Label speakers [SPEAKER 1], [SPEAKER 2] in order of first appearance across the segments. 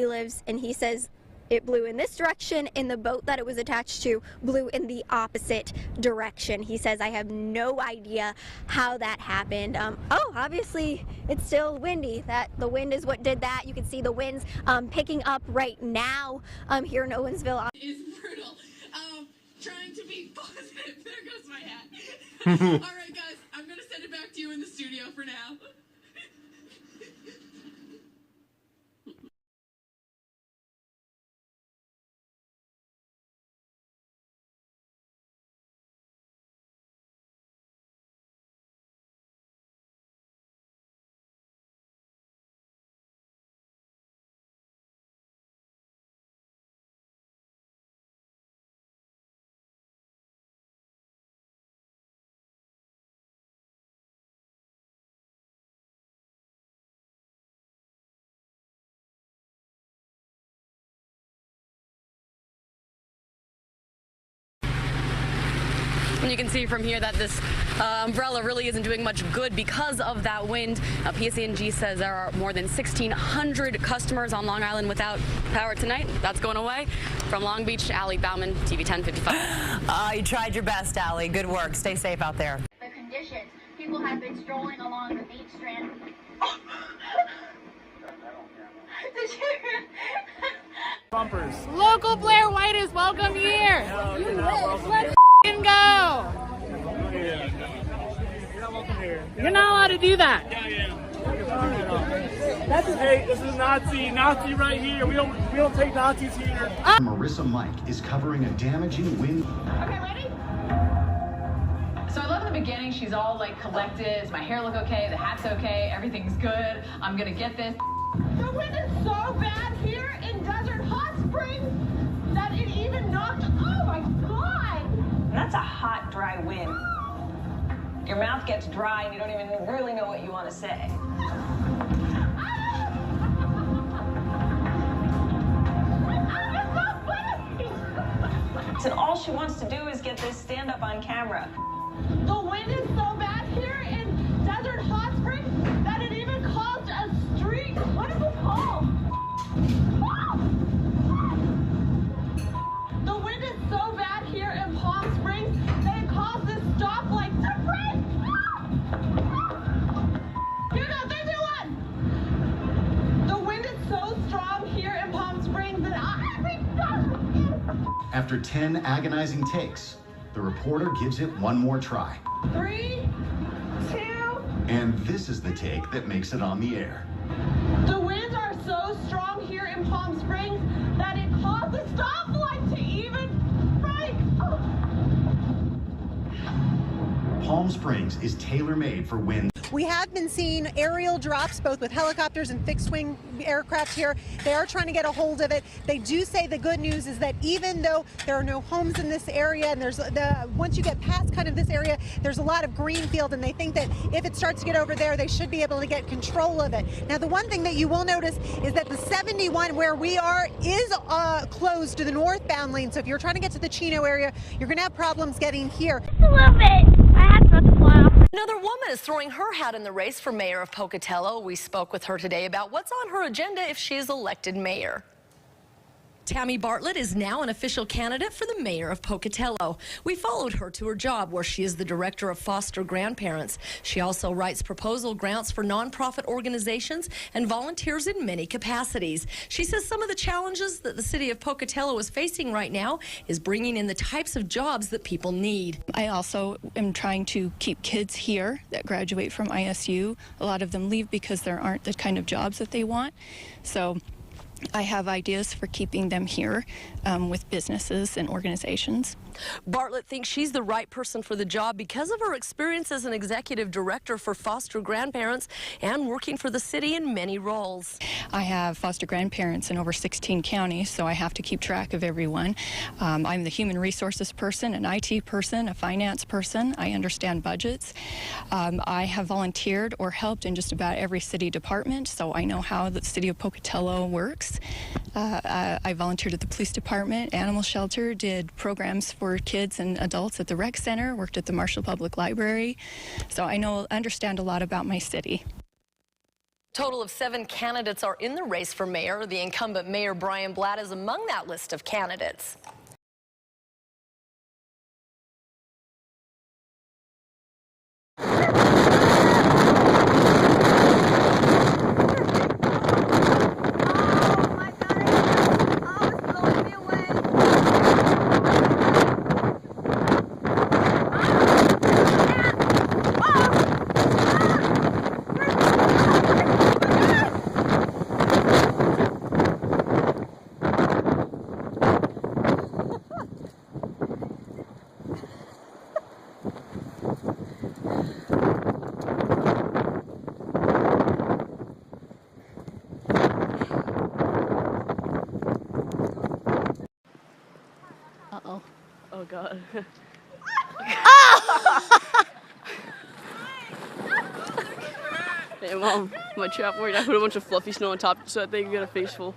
[SPEAKER 1] he lives, and he says it blew in this direction, and the boat that it was attached to blew in the opposite direction. He says, I have no idea how that happened. Obviously it's still windy. The wind is what did that. You can see the winds picking up right now here in Owensville.
[SPEAKER 2] Is brutal. Trying to be positive. There goes my hat. All right, guys, I'm gonna send it back to you in the studio for now.
[SPEAKER 3] And you can see from here that this umbrella really isn't doing much good because of that wind. PSE&G says there are more than 1,600 customers on Long Island without power tonight. That's going away. From Long Beach, Allie Bauman, TV 1055.
[SPEAKER 4] You tried your best, Allie. Good work. Stay safe out there.
[SPEAKER 5] The conditions. People have been strolling along the beach strand. Did you hear?
[SPEAKER 6] Bumpers.
[SPEAKER 7] Local Blair White is welcome here. Let's go.
[SPEAKER 6] You're not welcome here.
[SPEAKER 7] You're not allowed to do that.
[SPEAKER 6] Hey, this is Nazi right here. We don't take Nazis here.
[SPEAKER 8] Marissa Mike is covering a damaging wind.
[SPEAKER 9] Okay, ready? So I love in the beginning, she's all like collected. Does my hair look okay? The hat's okay. Everything's good. I'm gonna get this.
[SPEAKER 5] The wind is so bad here in Desert Hot Springs that it even knocked. Oh my God!
[SPEAKER 4] That's a hot, dry wind. Your mouth gets dry and you don't even really know what you want to say. And all she wants to do is get this stand up on camera.
[SPEAKER 5] The wind is so bad here in Desert Hot Springs that it even caused a street. What is it called? The wind is so bad here in Palm Springs that it caused this stoplight to break. Here we go, 3, 2, 1. The wind is so strong here in Palm Springs that
[SPEAKER 8] After 10 agonizing takes, the reporter gives it one more try.
[SPEAKER 5] 3, 2.
[SPEAKER 8] And this is the take that makes it on the air.
[SPEAKER 5] The winds are so strong here in Palm Springs that it caused the stoplight to even break.
[SPEAKER 8] Palm Springs is tailor-made for wind.
[SPEAKER 10] We have been seeing aerial drops, both with helicopters and fixed-wing aircraft here. They are trying to get a hold of it. They do say the good news is that even though there are no homes in this area, and once you get past kind of this area, there's a lot of green field, and they think that if it starts to get over there, they should be able to get control of it. Now, the one thing that you will notice is that the 71 where we are is closed to the northbound lane. So if you're trying to get to the Chino area, you're going to have problems getting here.
[SPEAKER 5] Just a little bit. My hat's about to fly off.
[SPEAKER 4] Another woman is throwing her hat in the race for mayor of Pocatello. We spoke with her today about what's on her agenda if she is elected mayor. Tammy Bartlett is now an official candidate for the mayor of Pocatello. We followed her to her job where she is the director of foster grandparents. She also writes proposal grants for nonprofit organizations and volunteers in many capacities. She says some of the challenges that the city of Pocatello is facing right now is bringing in the types of jobs that people need.
[SPEAKER 11] I also am trying to keep kids here that graduate from ISU. A lot of them leave because there aren't the kind of jobs that they want. So I have ideas for keeping them here with businesses and organizations.
[SPEAKER 4] Bartlett thinks she's the right person for the job because of her experience as an executive director for foster grandparents and working for the city in many roles.
[SPEAKER 11] I have foster grandparents in over 16 counties, so I have to keep track of everyone. I'm the human resources person, an IT person, a finance person. I understand budgets. I have volunteered or helped in just about every city department, so I know how the city of Pocatello works. I volunteered at the police department, animal shelter, did programs for kids and adults at the rec center, worked at the Marshall Public Library. So I understand a lot about my city.
[SPEAKER 4] Total of 7 candidates are in the race for mayor. The incumbent Mayor Brian Blatt is among that list of candidates.
[SPEAKER 3] Uh-oh. Oh, God. Hey, Mom, my trap worked. I put a bunch of fluffy snow on top so that they could get a face full.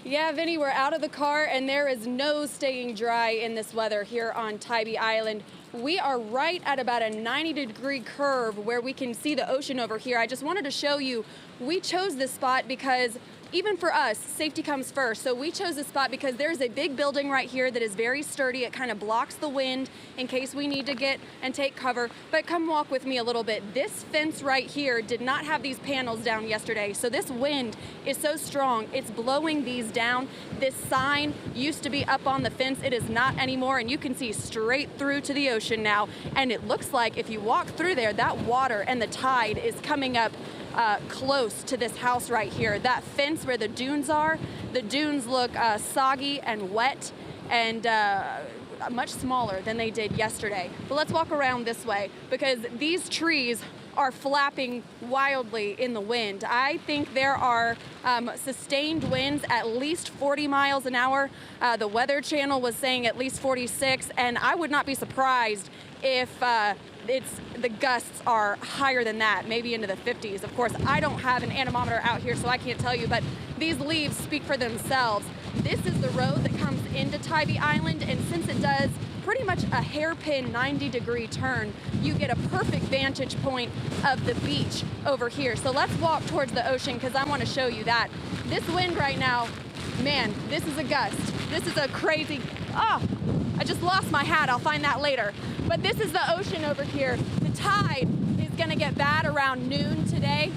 [SPEAKER 3] Yeah, Vinny, we're out of the car and there is no staying dry in this weather here on Tybee Island. We are right at about a 90-degree curve where we can see the ocean over here. I just wanted to show you, we chose this spot because even for us, safety comes first. So we chose this spot because there's a big building right here that is very sturdy. It kind of blocks the wind in case we need to get and take cover. But come walk with me a little bit. This fence right here did not have these panels down yesterday. So this wind is so strong, it's blowing these down. This sign used to be up on the fence. It is not anymore, and you can see straight through to the ocean now. And it looks like if you walk through there, that water and the tide is coming up close to this house right here. That fence where the dunes are, the dunes look soggy and wet and much smaller than they did yesterday. But let's walk around this way because these trees are flapping wildly in the wind. I think there are sustained winds at least 40 miles an hour. The Weather Channel was saying at least 46, and I would not be surprised if the gusts are higher than that, maybe into the 50s. Of course, I don't have an anemometer out here, so I can't tell you, but these leaves speak for themselves. This is the road that comes into Tybee Island, and since it does pretty much a hairpin 90-degree turn, you get a perfect vantage point of the beach over here. So let's walk towards the ocean because I want to show you that. This wind right now, man, this is a gust. This is a crazy, I just lost my hat. I'll find that later. But this is the ocean over here. The tide is going to get bad around noon today,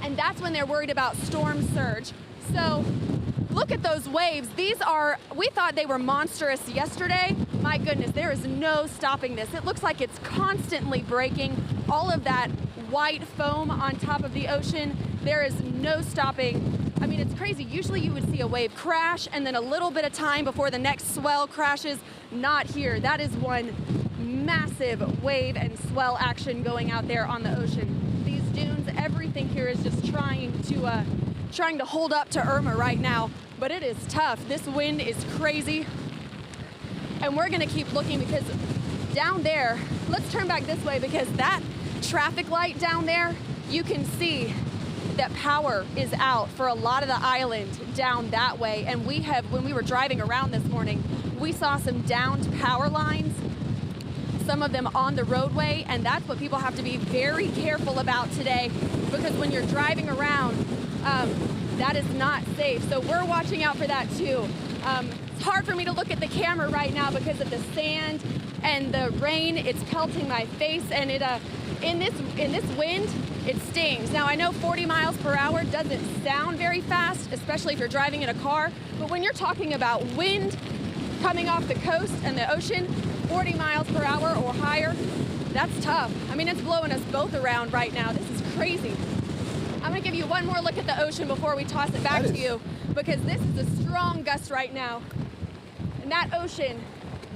[SPEAKER 3] and that's when they're worried about storm surge. So look at those waves. These are, we thought they were monstrous yesterday. My goodness, there is no stopping this. It looks like it's constantly breaking. All of that white foam on top of the ocean, there is no stopping. I mean, it's crazy. Usually you would see a wave crash and then a little bit of time before the next swell crashes. Not here. That is one massive wave and swell action going out there on the ocean. These dunes, everything here is just trying to hold up to Irma right now, but it is tough. This wind is crazy, and we're gonna keep looking because down there, let's turn back this way because that traffic light down there, you can see that power is out for a lot of the island down that way. And we have, when we were driving around this morning, we saw some downed power lines, some of them on the roadway, and that's what people have to be very careful about today because when you're driving around, that is not safe. So we're watching out for that too. It's hard for me to look at the camera right now because of the sand and the rain. It's pelting my face, and it in this wind, it stings. Now I know 40 miles per hour doesn't sound very fast, especially if you're driving in a car, but when you're talking about wind coming off the coast and the ocean, 40 miles per hour or higher, that's tough. I mean, it's blowing us both around right now. This is crazy. I'm gonna give you one more look at the ocean before we toss it back to you because this is a strong gust right now. And that ocean,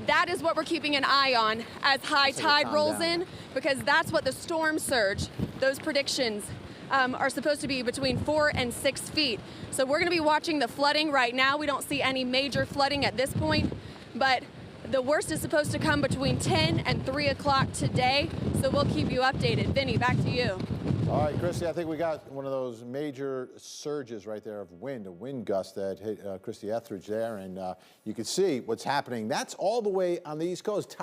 [SPEAKER 3] that is what we're keeping an eye on as high tide rolls in because that's what the storm surge, those predictions are supposed to be between 4 and 6 feet. So we're gonna be watching the flooding right now. We don't see any major flooding at this point, but
[SPEAKER 12] the worst is supposed to come between 10 and 3 o'clock today, so we'll keep you updated. Vinny, back to you.
[SPEAKER 13] All right, Christy, I think we got one of those major surges right there of wind, a wind gust that hit Christy Etheridge there, and you can see what's happening. That's all the way on the East Coast.